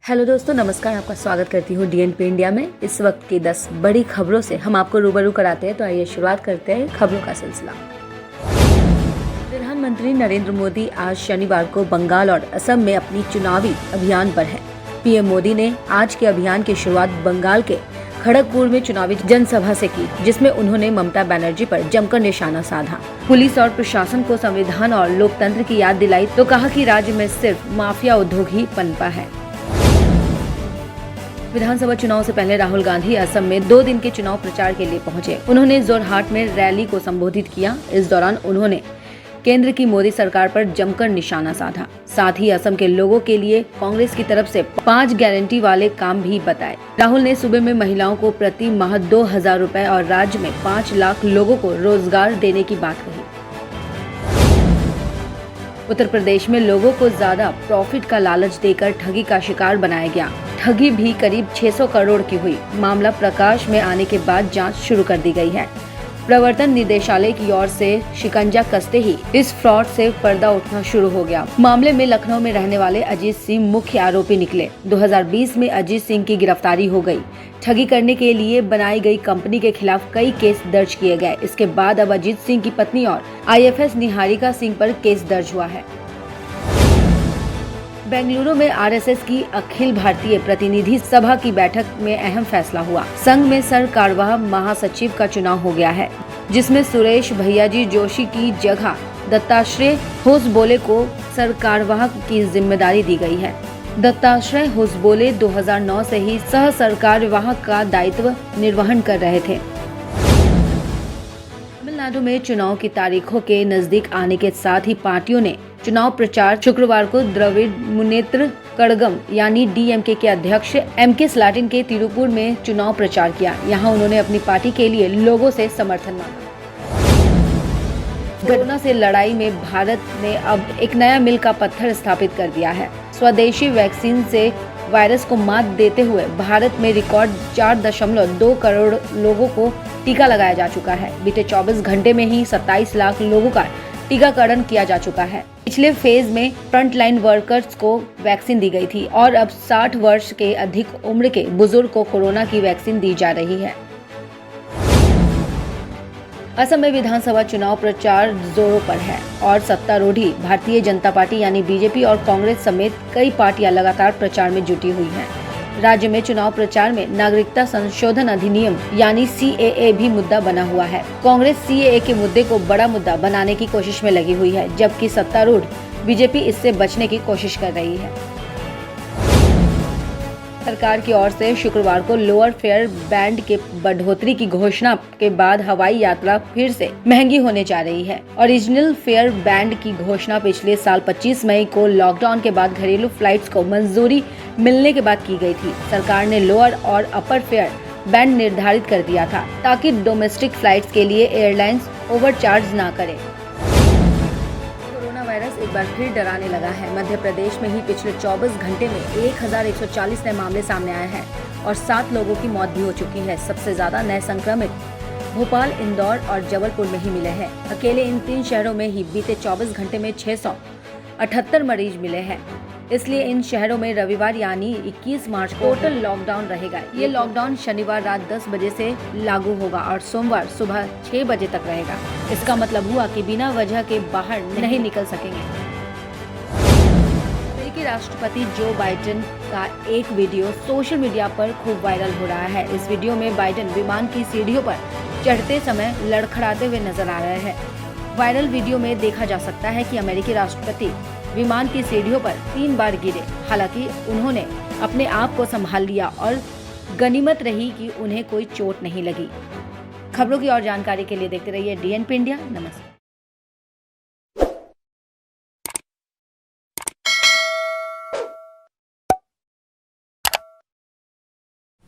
Hello दोस्तों, नमस्कार। आपका स्वागत करती हूँ डीएनपी इंडिया में। इस वक्त की 10 बड़ी खबरों से हम आपको रूबरू कराते हैं। तो आइए शुरुआत करते हैं खबरों का सिलसिला। प्रधानमंत्री नरेंद्र मोदी आज शनिवार को बंगाल और असम में अपनी चुनावी अभियान पर हैं। पीएम मोदी ने आज के अभियान की शुरुआत बंगाल के खड़गपुर में चुनावी जनसभा से की, जिसमें उन्होंने ममता बनर्जी पर जमकर निशाना साधा। पुलिस और प्रशासन को संविधान और लोकतंत्र की याद दिलाई तो कहा कि राज्य में सिर्फ माफिया उद्योग ही पनपा है। विधानसभा चुनाव से पहले राहुल गांधी असम में 2 दिन के चुनाव प्रचार के लिए पहुंचे। उन्होंने जोरहाट में रैली को संबोधित किया। इस दौरान उन्होंने केंद्र की मोदी सरकार पर जमकर निशाना साधा। साथ ही असम के लोगों के लिए कांग्रेस की तरफ से 5 गारंटी वाले काम भी बताए। राहुल ने सूबे में महिलाओं को प्रति माह 2,000 रुपए और राज्य में 5 लाख लोगों को रोजगार देने की बात कही। उत्तर प्रदेश में लोगों को ज्यादा प्रॉफिट का लालच देकर ठगी का शिकार बनाया गया। ठगी भी करीब 600 करोड़ की हुई। मामला प्रकाश में आने के बाद जांच शुरू कर दी गई है। प्रवर्तन निदेशालय की ओर से शिकंजा कसते ही इस फ्रॉड से पर्दा उठना शुरू हो गया। मामले में लखनऊ में रहने वाले अजीत सिंह मुख्य आरोपी निकले। 2020 में अजीत सिंह की गिरफ्तारी हो गई। ठगी करने के लिए बनाई गई कंपनी के खिलाफ कई केस दर्ज किए गए। इसके बाद अब अजीत सिंह की पत्नी और आईएफएस निहारिका सिंह पर केस दर्ज हुआ है। बेंगलुरु में आरएसएस की अखिल भारतीय प्रतिनिधि सभा की बैठक में अहम फैसला हुआ। संघ में सरकार्यवाह महासचिव का चुनाव हो गया है, जिसमें सुरेश भैयाजी जोशी की जगह दत्ताश्रेय होसबोले को सरकार्यवाह की जिम्मेदारी दी गई है। दत्ताश्रेय होसबोले 2009 से ही सह सरकार्यवाह का दायित्व निर्वहन कर रहे थे। तमिलनाडु में चुनाव की तारीखों के नजदीक आने के साथ ही पार्टियों ने चुनाव प्रचार शुक्रवार को द्रविड़ मुनेत्र कड़गम यानी डीएमके के अध्यक्ष एमके स्टालिन के तिरुपुर में चुनाव प्रचार किया। यहां उन्होंने अपनी पार्टी के लिए लोगों से समर्थन मांगा। कोरोना से लड़ाई में भारत ने अब एक नया मील का पत्थर स्थापित कर दिया है। स्वदेशी वैक्सीन से वायरस को मात देते हुए भारत में रिकॉर्ड 4.2 करोड़ लोगों को टीका लगाया जा चुका है। बीते 24 घंटे में ही 27 लाख लोगों का टीकाकरण किया जा चुका है। पिछले फेज में फ्रंटलाइन वर्कर्स को वैक्सीन दी गई थी और अब 60 वर्ष के अधिक उम्र के बुजुर्ग को कोरोना की वैक्सीन दी जा रही है। असम में विधानसभा चुनाव प्रचार जोरों पर है और सत्तारूढ़ी भारतीय जनता पार्टी यानी बीजेपी और कांग्रेस समेत कई पार्टियां लगातार प्रचार में जुटी हुई हैं। राज्य में चुनाव प्रचार में नागरिकता संशोधन अधिनियम यानी सीएए भी मुद्दा बना हुआ है। कांग्रेस सीएए के मुद्दे को बड़ा मुद्दा बनाने की कोशिश में लगी हुई है, जबकि सत्तारूढ़ बीजेपी इससे बचने की कोशिश कर रही है। सरकार की ओर से शुक्रवार को लोअर फेयर बैंड के बढ़ोतरी की घोषणा के बाद हवाई यात्रा फिर से महंगी होने जा रही है। ओरिजिनल फेयर बैंड की घोषणा पिछले साल 25 मई को लॉकडाउन के बाद घरेलू फ्लाइट्स को मंजूरी मिलने के बाद की गई थी। सरकार ने लोअर और अपर फेयर बैंड निर्धारित कर दिया था ताकि डोमेस्टिक फ्लाइट्स के लिए एयरलाइंस ओवरचार्ज न करें। वायरस एक बार फिर डराने लगा है। मध्य प्रदेश में ही पिछले 24 घंटे में 1140 नए मामले सामने आए हैं और 7 लोगों की मौत भी हो चुकी है। सबसे ज्यादा नए संक्रमित भोपाल, इंदौर और जबलपुर में ही मिले हैं। अकेले इन 3 शहरों में ही बीते 24 घंटे में 678 मरीज मिले हैं। इसलिए इन शहरों में रविवार यानी 21 मार्च को टोटल लॉकडाउन रहेगा। ये लॉकडाउन शनिवार रात 10 बजे से लागू होगा और सोमवार सुबह 6 बजे तक रहेगा। इसका मतलब हुआ कि बिना वजह के बाहर नहीं निकल सकेंगे। अमेरिकी राष्ट्रपति जो बाइडेन का एक वीडियो सोशल मीडिया पर खूब वायरल हो रहा है। इस वीडियो में बाइडेन विमान की सीढ़ियों पर चढ़ते समय लड़खड़ाते हुए नजर आ रहे हैं। वायरल वीडियो में देखा जा सकता है कि अमेरिकी राष्ट्रपति विमान की सीढ़ियों पर 3 बार गिरे। हालांकि उन्होंने अपने आप को संभाल लिया और गनीमत रही कि उन्हें कोई चोट नहीं लगी। खबरों की और जानकारी के लिए देखते रहिए डीएनपी इंडिया। नमस्कार।